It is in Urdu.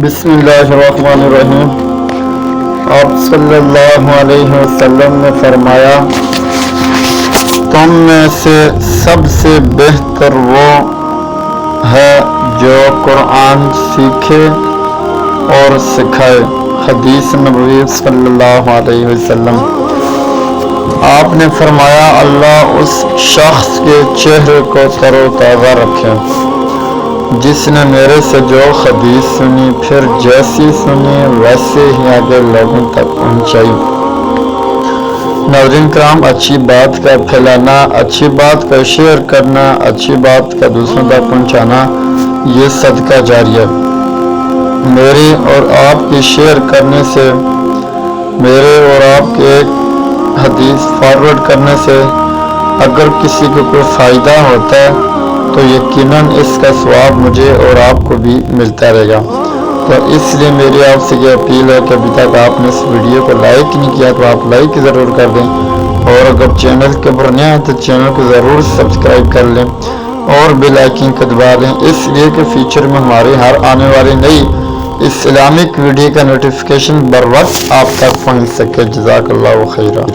بسم اللہ الرحمن الرحیم۔ آپ صلی اللہ علیہ وسلم نے فرمایا، تم میں سے سب سے بہتر وہ ہے جو قرآن سیکھے اور سکھائے۔ حدیث نبوی صلی اللہ علیہ وسلم۔ آپ نے فرمایا، اللہ اس شخص کے چہرے کو تر و تازہ رکھے جس نے میرے سے جو حدیث سنی، پھر جیسی سنی ویسے ہی آگے لوگوں تک پہنچائی۔ ناظرین کرام، اچھی بات کا پھیلانا، اچھی بات کا شیئر کرنا، اچھی بات کا دوسروں تک پہنچانا، یہ صدقہ جاریہ۔ میری اور آپ کی شیئر کرنے سے، میرے اور آپ کے ایک حدیث فارورڈ کرنے سے اگر کسی کو کوئی فائدہ ہوتا ہے تو یقیناً اس کا ثواب مجھے اور آپ کو بھی ملتا رہے گا۔ تو اس لیے میری آپ سے یہ اپیل ہے کہ ابھی تک آپ نے اس ویڈیو کو لائک نہیں کیا تو آپ لائک ضرور کر دیں، اور اگر چینل کے اوپر نیا ہے تو چینل کو ضرور سبسکرائب کر لیں اور بیل آئیکن کو دبا دیں، اس لیے کہ فیوچر میں ہماری ہر آنے والی نئی اسلامک ویڈیو کا نوٹیفیکیشن بر وقت آپ تک پہنچ سکے۔ جزاک اللہ خیرہ۔